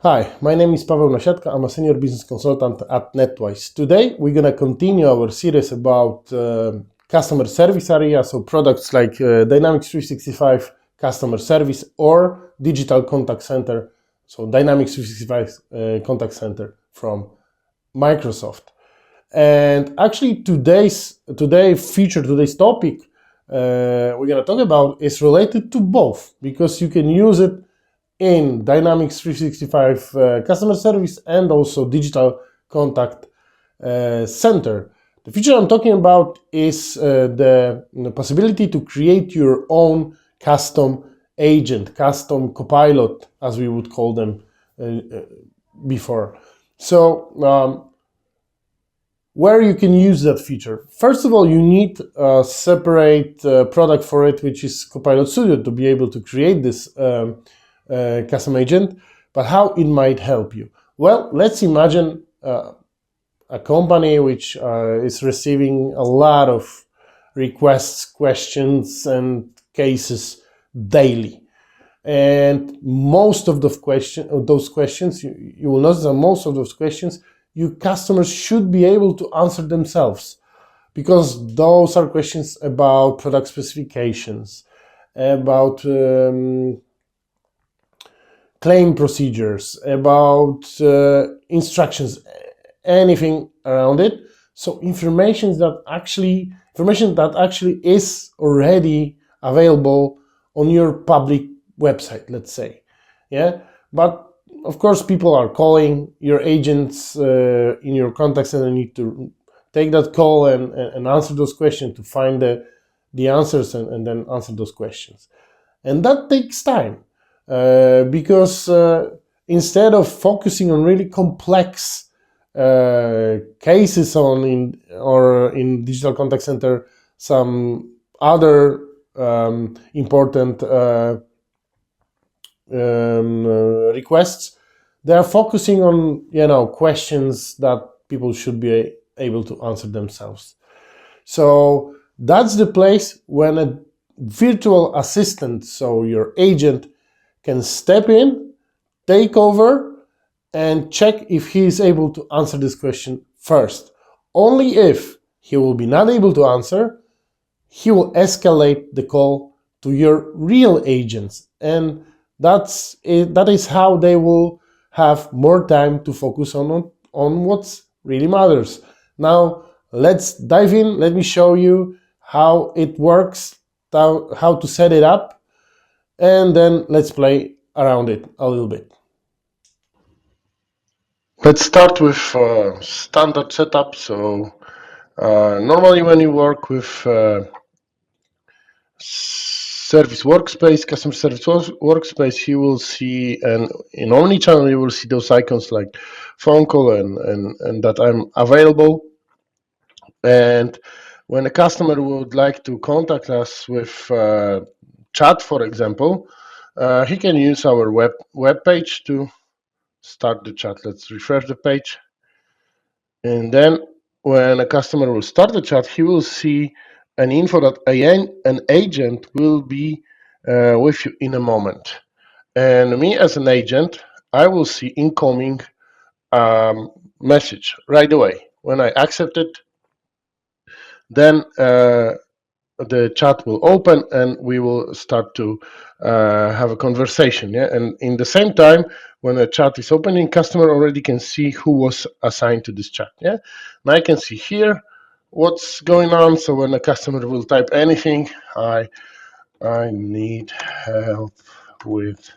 Hi, my name is Paweł Nasiatka. I'm a senior business consultant at NetWise. Today, we're going to continue our series about customer service area, so products like Dynamics 365 Customer Service or Digital Contact Center, so Dynamics 365 Contact Center from Microsoft. And actually, today's topic we're going to talk about is related to both, because you can use it in Dynamics 365 Customer Service and also Digital Contact Center. The feature I'm talking about is the possibility to create your own custom agent, custom copilot, as we would call them before. So where you can use that feature. First of all, you need a separate product for it, which is Copilot Studio, to be able to create this custom agent. But how it might help you? Well, let's imagine a company which is receiving a lot of requests, questions, and cases daily. And most of those questions, you will notice that most of those questions, your customers should be able to answer themselves, because those are questions about product specifications, about claim procedures, about instructions, anything around it. So information that actually is already available on your public website, let's say. Yeah, but of course, people are calling your agents in your contact center. Need to take that call and answer those questions, to find the answers and then answer those questions. And that takes time because instead of focusing on really complex cases in Digital Contact Center, some other important requests, they are focusing on questions that people should be able to answer themselves. So that's the place when a virtual assistant, so your agent, can step in, take over, and check if he is able to answer this question first. Only if he will be not able to answer, he will escalate the call to your real agents, and that is how they will have more time to focus on what really matters. Now, let's dive in. Let me show you how it works, how to set it up, and then let's play around it a little bit. Let's start with standard setup. So normally when you work with Service Workspace, Customer Service Workspace, you will see, and in Omnichannel, you will see those icons like phone call and that I'm available. And when a customer would like to contact us with chat, for example, he can use our web page to start the chat. Let's refresh the page. And then when a customer will start the chat, he will see an info that an agent will be with you in a moment. And me as an agent, I will see incoming message right away. When I accept it, then the chat will open and we will start to have a conversation. Yeah, and in the same time, when the chat is opening, customer already can see who was assigned to this chat. Yeah, and I can see here what's going on. So when a customer will type anything, I need help with,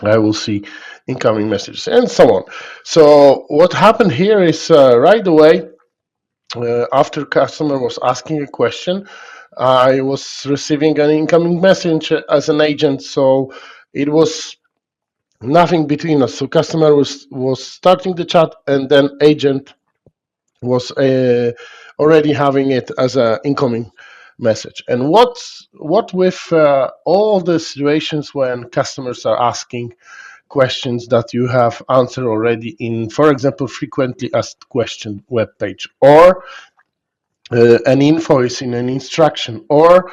I will see incoming messages and so on. So what happened here is right away, after customer was asking a question, I was receiving an incoming message as an agent. So it was nothing between us. So customer was starting the chat, and then agent was already having it as an incoming message. And what with all the situations when customers are asking questions that you have answered already in, for example, frequently asked question web page, or an invoice in an instruction, or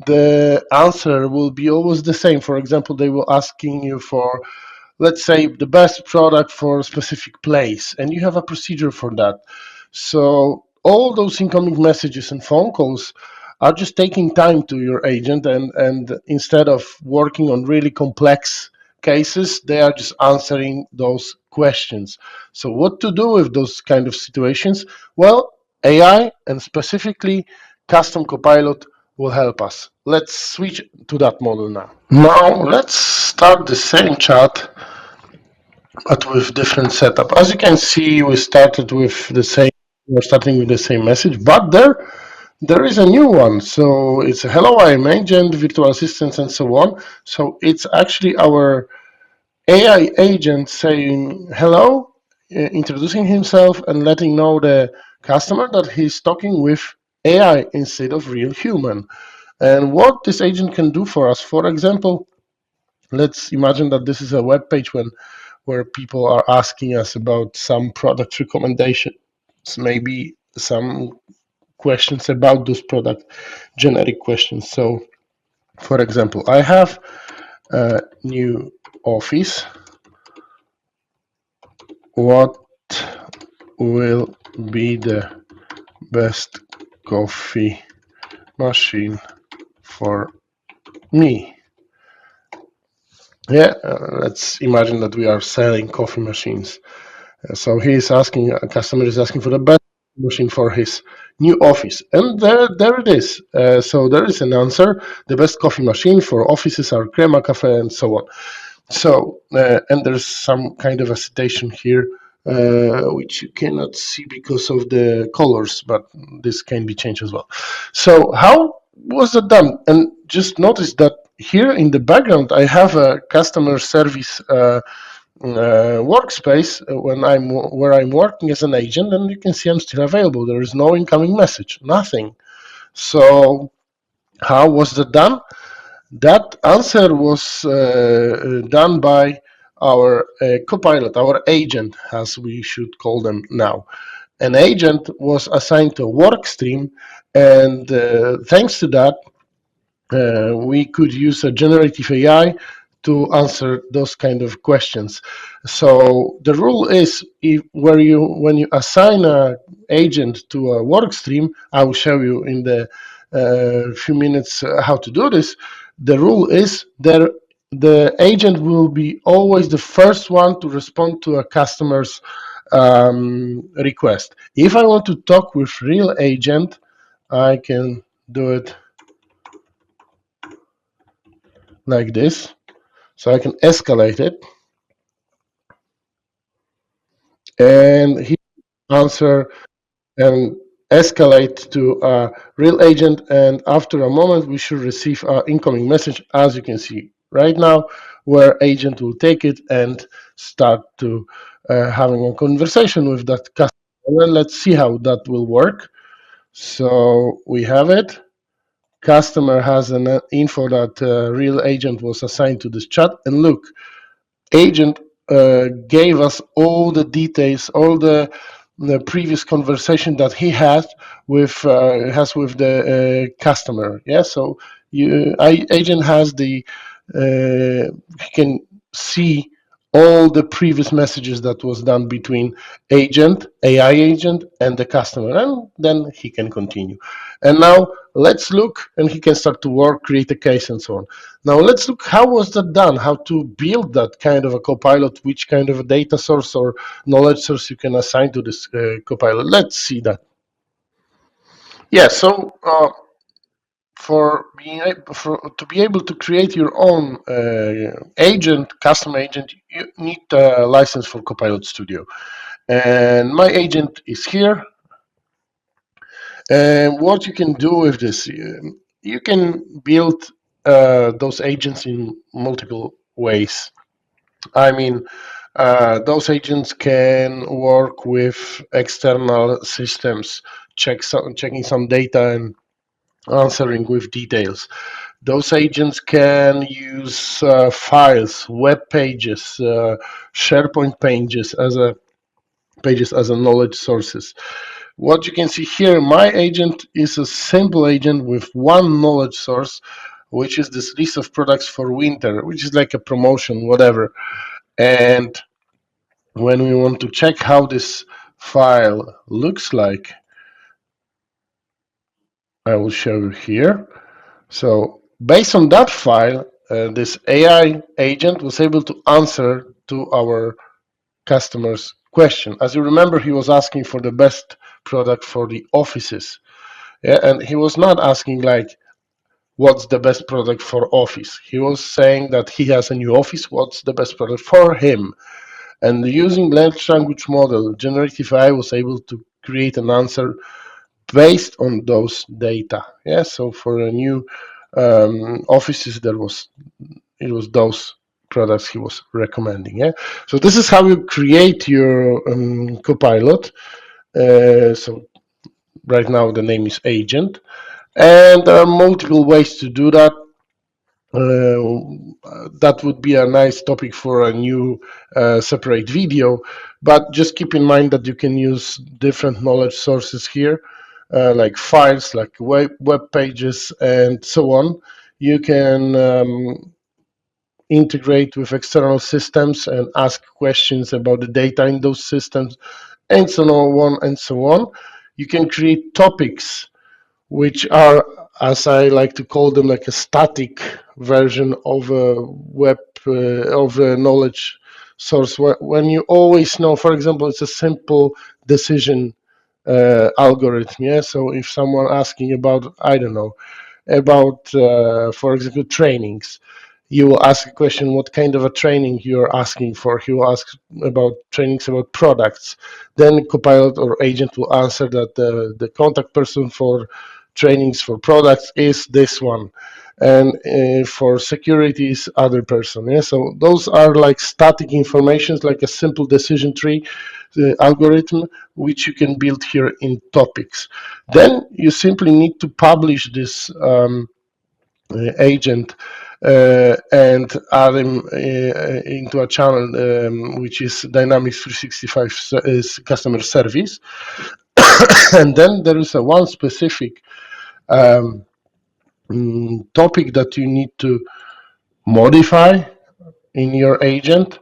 the answer will be always the same. For example, they will asking you for, let's say, the best product for a specific place, and you have a procedure for that. So all those incoming messages and phone calls are just taking time to your agent, and instead of working on really complex cases, they are just answering those questions. So what to do with those kind of situations? Well, AI, and specifically custom copilot, will help us. Let's switch to that model now. Now let's start the same chat but with different setup. As you can see, we're starting with the same message, but there is a new one. So it's a hello, I'm agent, virtual assistants, and so on. So it's actually our AI agent saying hello, introducing himself and letting know the customer that he's talking with AI instead of real human. And what this agent can do for us, for example, let's imagine that this is a web page where people are asking us about some product recommendations, maybe some questions about those product, generic questions. So, for example, I have a new office. What will be the best coffee machine for me? Yeah, let's imagine that we are selling coffee machines. So a customer is asking for the best machine for his new office. And there it is. So there is an answer. The best coffee machine for offices are Crema Cafe and so on. So, and there's some kind of a citation here, which you cannot see because of the colors, but this can be changed as well. So how was that done? And just notice that here in the background, I have a customer service workspace where I'm working as an agent, and you can see I'm still available. There is no incoming message, nothing. So how was that done? That answer was done by our copilot, our agent, as we should call them now. An agent was assigned to a work stream, and thanks to that, we could use a generative AI to answer those kind of questions. So the rule is, when you assign an agent to a work stream, I will show you in the few minutes how to do this. The rule is that the agent will be always the first one to respond to a customer's request. If I want to talk with real agent, I can do it like this. So I can escalate it, and he answer and escalate to a real agent, and after a moment we should receive our incoming message, as you can see right now, where agent will take it and start to having a conversation with that customer. Well, let's see how that will work. So we have it. Customer has an info that real agent was assigned to this chat, and look, agent gave us all the details, all the previous conversation that he has with the customer. Yeah, so agent has he can see all the previous messages that was done between AI agent, and the customer, and then he can continue. And now let's look, and he can start to work, create a case, and so on. Now let's look how was that done, how to build that kind of a copilot, which kind of a data source or knowledge source you can assign to this copilot. Let's see that. Yeah, so to be able to create your own custom agent, you need a license for Copilot Studio. And my agent is here. And what you can do with this, you can build those agents in multiple ways. I mean, those agents can work with external systems, checking some data and answering with details. Those agents can use files, web pages, SharePoint pages as a knowledge sources. what you can see here, my agent is a simple agent with one knowledge source, which is this list of products for winter, which is like a promotion, whatever. And when we want to check how this file looks like, I will show you here. So based on that file, this AI agent was able to answer to our customer's question. As you remember, he was asking for the best product for the offices. Yeah, and he was not asking like, what's the best product for office? He was saying that he has a new office, what's the best product for him? And using large language model, Generative AI was able to create an answer based on those data. Yeah, so for a new offices, it was those products he was recommending. Yeah, so this is how you create your copilot. So right now the name is agent, and there are multiple ways to do that. That would be a nice topic for a new separate video, but just keep in mind that you can use different knowledge sources here, like files, like web pages, and so on. You can integrate with external systems and ask questions about the data in those systems, and so on and so on. You can create topics, which are, as I like to call them, like a static version of a web of a knowledge source. When you always know, for example, it's a simple decision algorithm. Yeah. So if someone asking about, I don't know, about, for example, trainings, you will ask a question, what kind of a training you're asking for. He will ask about trainings about products. Then Copilot or agent will answer that the contact person for trainings for products is this one, and for security is other person. Yeah, so those are like static informations, like a simple decision tree algorithm, which you can build here in topics. Then you simply need to publish this agent and add him into a channel which is Dynamics 365 customer service. And then there is a one specific topic that you need to modify in your agent,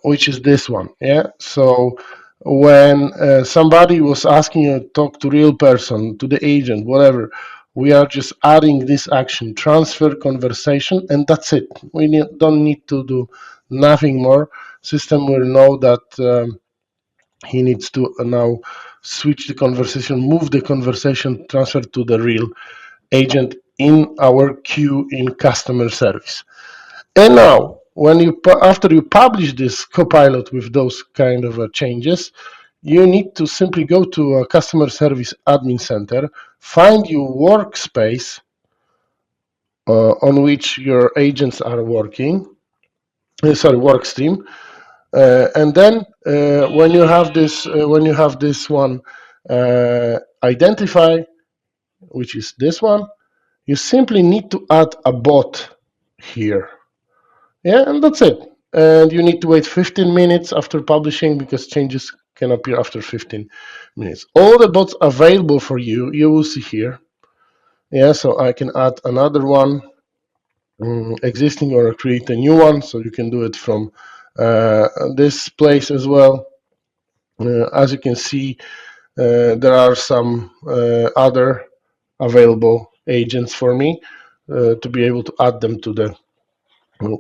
which is this one. Yeah. So when somebody was asking you to talk to real person, to the agent, whatever, we are just adding this action, transfer conversation, and that's it. We don't need to do nothing more. System will know that he needs to now switch the conversation, move the conversation, transfer to the real agent in our queue in customer service. And now, after you publish this copilot with those kind of changes, you need to simply go to a customer service admin center, find your workspace on which your agents are working, workstream, and then when you have this one, identify, which is this one, you simply need to add a bot here. Yeah, and that's it. And you need to wait 15 minutes after publishing, because changes can appear after 15 minutes. All the bots available for you, you will see here. Yeah, so I can add another one existing or create a new one. So you can do it from this place as well. As you can see, there are some other available agents for me to be able to add them to the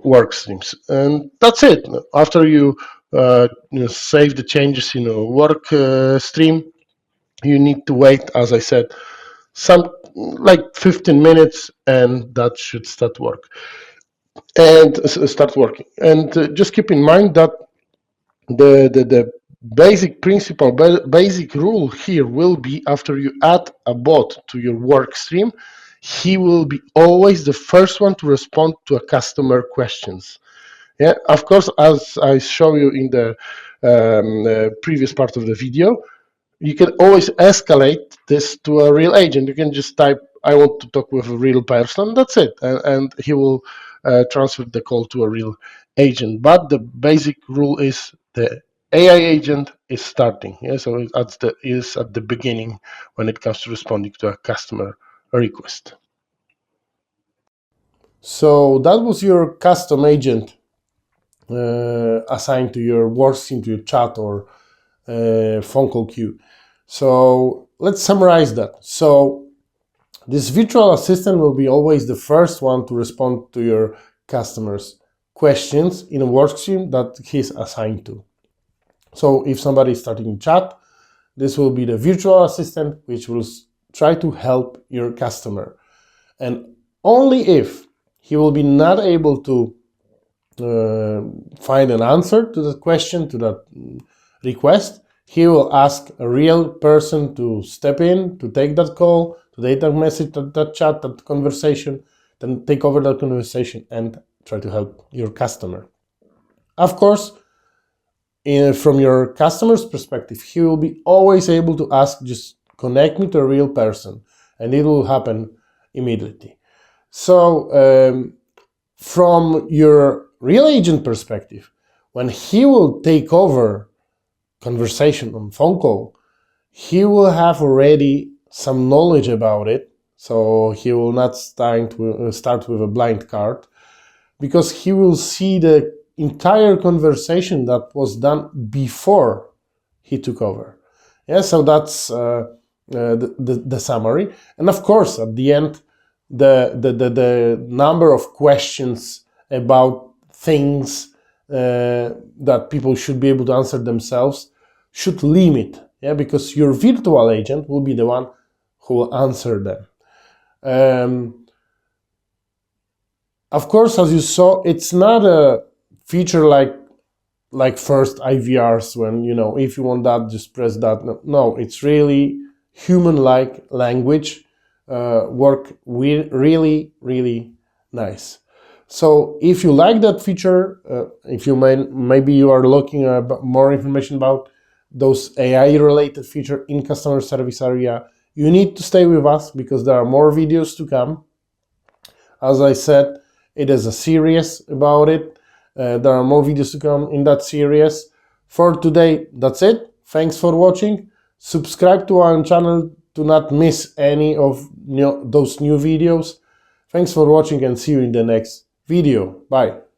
work streams, and that's it. After you, save the changes in a work stream, you need to wait, as I said, some like 15 minutes, and that should start working. And just keep in mind that the basic principle, basic rule here will be, after you add a bot to your work stream, he will be always the first one to respond to a customer questions. Yeah, of course, as I show you in the previous part of the video, you can always escalate this to a real agent. You can just type, I want to talk with a real person, that's it. And he will transfer the call to a real agent. But the basic rule is the AI agent is starting. Yeah, so is at the beginning when it comes to responding to a customer request. So that was your custom agent assigned to your workstream, to your chat or phone call queue. So let's summarize that. So this virtual assistant will be always the first one to respond to your customers' questions in a workstream that he's assigned to. So if somebody is starting chat, this will be the virtual assistant, which will try to help your customer. And only if he will be not able to find an answer to that question, to that request, he will ask a real person to step in, to take that call, to take that message, that chat, that conversation, then take over that conversation and try to help your customer. Of course, from your customer's perspective, he will be always able to ask, just connect me to a real person, and it will happen immediately. So from your real agent perspective, when he will take over conversation on phone call, he will have already some knowledge about it. So he will not start with a blind card, because he will see the entire conversation that was done before he took over. Yeah, so that's the summary. And of course, at the end, the number of questions about things that people should be able to answer themselves should limit, yeah, because your virtual agent will be the one who will answer them. Of course, as you saw, it's not a feature like first IVRs when, if you want that, just press that. No, it's really human-like language, work really, really nice. So if you like that feature, if you maybe you are looking at more information about those AI-related features in customer service area, you need to stay with us because there are more videos to come. As I said, it is a series about it. There are more videos to come in that series. For today, that's it. Thanks for watching. Subscribe to our channel to not miss any of those new videos. Thanks for watching and see you in the next video. Bye.